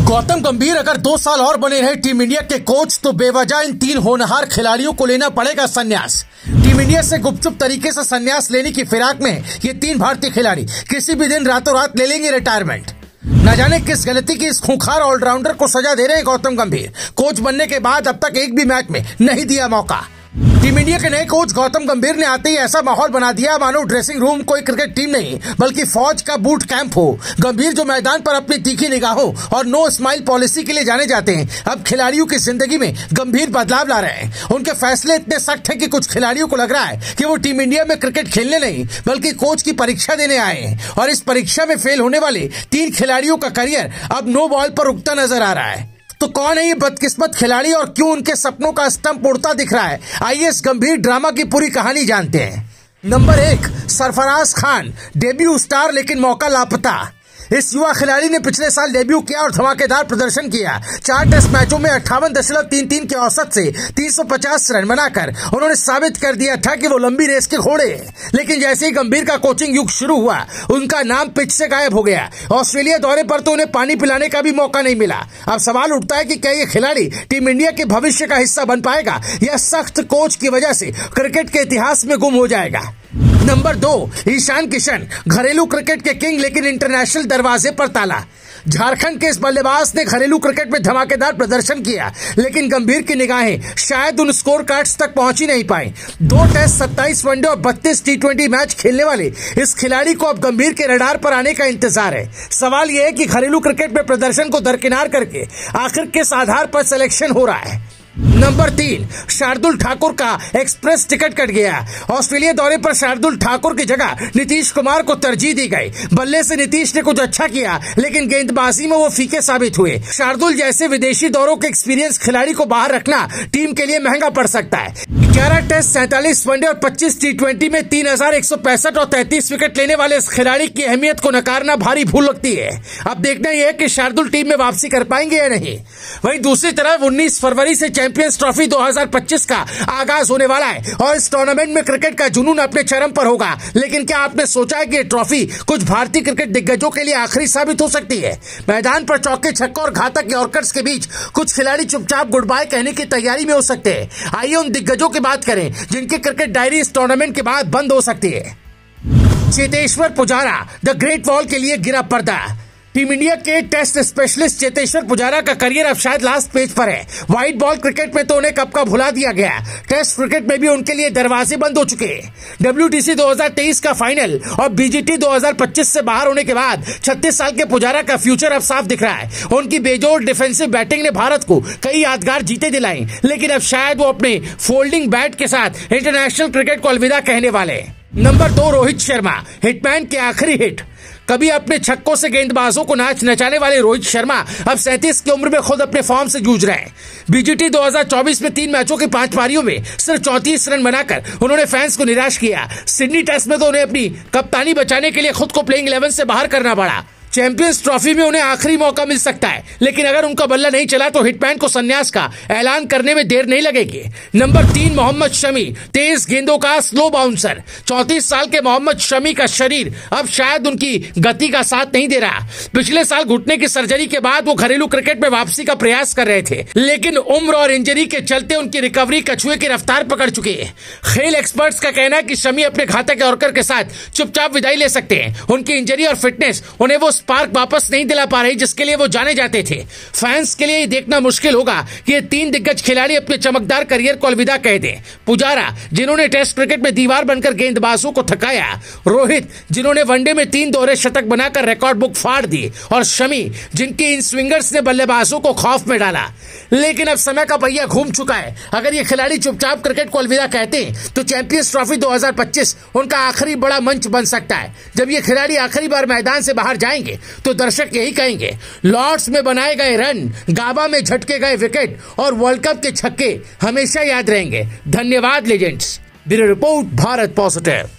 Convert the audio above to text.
गौतम गंभीर अगर 2 साल और बने रहे टीम इंडिया के कोच तो बेवजह इन 3 होनहार खिलाड़ियों को लेना पड़ेगा संन्यास। टीम इंडिया से गुपचुप तरीके से संन्यास लेने की फिराक में ये 3 भारतीय खिलाड़ी किसी भी दिन रातों रात ले लेंगे रिटायरमेंट। न जाने किस गलती की इस खूंखार ऑलराउंडर को सजा दे रहे हैं गौतम गंभीर। कोच बनने के बाद अब तक एक भी मैच में नहीं दिया मौका। टीम इंडिया के नए कोच गौतम गंभीर ने आते ही ऐसा माहौल बना दिया मानो ड्रेसिंग रूम कोई क्रिकेट टीम नहीं बल्कि फौज का बूट कैंप हो। गंभीर जो मैदान पर अपनी तीखी निगाहों और नो स्माइल पॉलिसी के लिए जाने जाते हैं, अब खिलाड़ियों की जिंदगी में गंभीर बदलाव ला रहे हैं। उनके फैसले इतने सख्त हैं कि कुछ खिलाड़ियों को लग रहा है कि वो टीम इंडिया में क्रिकेट खेलने नहीं बल्कि कोच की परीक्षा देने आए हैं। और इस परीक्षा में फेल होने वाले 3 खिलाड़ियों का करियर अब नो बॉल पर रुकता नजर आ रहा है। तो कौन है ये बदकिस्मत खिलाड़ी और क्यों उनके सपनों का स्टंप उड़ता दिख रहा है? आइए इस गंभीर ड्रामा की पूरी कहानी जानते हैं। Number 1, Sarfaraz Khan, debut star लेकिन मौका लापता। इस युवा खिलाड़ी ने पिछले साल डेब्यू किया और धमाकेदार प्रदर्शन किया। 4 टेस्ट मैचों में 58.33 के औसत से 350 रन बनाकर उन्होंने साबित कर दिया था कि वो लंबी रेस के घोड़े हैं। लेकिन जैसे ही गंभीर का कोचिंग युग शुरू हुआ, उनका नाम पिच से गायब हो गया। ऑस्ट्रेलिया दौरे पर तो उन्हें पानी पिलाने का भी मौका नहीं मिला। अब सवाल उठता है कि क्या ये खिलाड़ी टीम इंडिया के भविष्य का हिस्सा बन पाएगा या सख्त कोच की वजह से क्रिकेट के इतिहास में गुम हो जाएगा। नंबर 2, ईशान किशन, घरेलू क्रिकेट के किंग लेकिन इंटरनेशनल दरवाजे पर ताला। झारखंड के इस बल्लेबाज ने घरेलू क्रिकेट में धमाकेदार प्रदर्शन किया, लेकिन गंभीर की निगाहें शायद उन स्कोर कार्ड्स तक पहुंच ही नहीं पाई। 2 टेस्ट, 27 वनडे और 32 T20 मैच खेलने वाले इस खिलाड़ी को अब गंभीर के रडार पर आने का इंतजार है। सवाल यह है कि घरेलू क्रिकेट में प्रदर्शन को दरकिनार करके आखिर किस आधार पर सिलेक्शन हो रहा है। नंबर 3, शार्दुल ठाकुर का एक्सप्रेस टिकट कट गया। ऑस्ट्रेलिया दौरे पर शार्दुल ठाकुर की जगह नीतीश कुमार को तरजीह दी गई। बल्ले से नीतीश ने कुछ अच्छा किया, लेकिन गेंदबाजी में वो फीके साबित हुए। शार्दुल जैसे विदेशी दौरों के एक्सपीरियंस खिलाड़ी को बाहर रखना टीम के लिए महंगा पड़ सकता है। 11 टेस्ट, 47 वनडे और 25 T20 में 3165 और 33 विकेट लेने वाले इस खिलाड़ी की अहमियत को नकारना भारी भूल लगती है। अब देखना यह है कि शार्दुल टीम में वापसी कर पाएंगे या नहीं। वहीं दूसरी तरफ 19 फरवरी से चैंपियंस ट्रॉफी 2025 का आगाज होने वाला है और इस टूर्नामेंट में क्रिकेट का जुनून अपने चरम पर होगा। लेकिन क्या आपने सोचा है कि ये ट्रॉफी कुछ भारतीय क्रिकेट दिग्गजों के लिए आखिरी साबित हो सकती है? मैदान पर चौके छक्के और घातक यॉर्कर्स के बीच कुछ खिलाड़ी चुपचाप गुड बाय कहने की तैयारी में हो सकते हैं। आइए उन दिग्गजों की बात करें जिनकी क्रिकेट डायरी इस टूर्नामेंट के बाद बंद हो सकती है। Cheteshwar Pujara, the great wall के लिए गिरा पर्दा। टीम इंडिया के टेस्ट स्पेशलिस्ट चेतेश्वर पुजारा का करियर अब शायद लास्ट पेज पर है। व्हाइट बॉल क्रिकेट में तो उन्हें कब का भुला दिया गया, टेस्ट क्रिकेट में भी उनके लिए दरवाजे बंद हो चुके हैं। WTC 2023 का फाइनल और BGT 2025 से बाहर होने के बाद 36 साल के पुजारा का फ्यूचर अब साफ दिख रहा है। उनकी बेजोड़ डिफेंसिव बैटिंग ने भारत को कई यादगार जीते दिलाई, लेकिन अब शायद वो अपने फोल्डिंग बैट के साथ इंटरनेशनल क्रिकेट को अलविदा कहने वाले। नंबर 2, रोहित शर्मा, हिटमैन के आखिरी हिट। कभी अपने छक्कों से गेंदबाजों को नाच नचाने वाले रोहित शर्मा अब 37 की उम्र में खुद अपने फॉर्म से जूझ रहे हैं। BGT 2024 में 3 मैचों की 5 पारियों में सिर्फ 34 रन बनाकर उन्होंने फैंस को निराश किया। सिडनी टेस्ट में तो उन्हें अपनी कप्तानी बचाने के लिए खुद को प्लेइंग 11 से बाहर करना पड़ा। चैंपियंस ट्रॉफी में उन्हें आखिरी मौका मिल सकता है, लेकिन अगर उनका बल्ला नहीं चला तो हिटमैन को संन्यास का ऐलान करने में देर नहीं लगेगी। नंबर 3, मोहम्मद शमी, तेज गेंदों का स्लो बाउंसर। 34 साल के मोहम्मद शमी का शरीर अब शायद उनकी गति का साथ नहीं दे रहा। पिछले साल घुटने की सर्जरी के बाद वो घरेलू क्रिकेट में वापसी का प्रयास कर रहे थे, लेकिन उम्र और इंजरी के चलते उनकी रिकवरी कछुए की रफ्तार पकड़ चुकी है। खेल एक्सपर्ट्स का कहना है कि शमी अपने घातक यॉर्कर के साथ चुपचाप विदाई ले सकते हैं। उनकी इंजरी और फिटनेस उन्हें वो स्पार्क वापस नहीं दिला पा रही जिसके लिए वो जाने जाते थे। फैंस के लिए ये देखना मुश्किल होगा कि ये 3 दिग्गज खिलाड़ी अपने चमकदार करियर को अलविदा कह दें। पुजारा, जिन्होंने टेस्ट क्रिकेट में दीवार बनकर गेंदबाजों को थकाया। रोहित, जिन्होंने वनडे में 3 दोहरे शतक बनाकर रिकॉर्ड बुक फाड़ दी। और शमी, जिनके इन स्विंगर्स ने बल्लेबाजों को खौफ में डाला। लेकिन अब समय का पहिया घूम चुका है। अगर ये खिलाड़ी चुपचाप क्रिकेट को अलविदा कहते हैं तो चैंपियंस ट्रॉफी 2025 उनका आखिरी बड़ा मंच बन सकता है। जब ये खिलाड़ी आखिरी बार मैदान से बाहर जाएंगे तो दर्शक यही कहेंगे, लॉर्ड्स में बनाए गए रन, गाबा में झटके गए विकेट और वर्ल्ड कप के छक्के हमेशा याद रहेंगे। धन्यवाद legends. Bureau report, Bharat positive.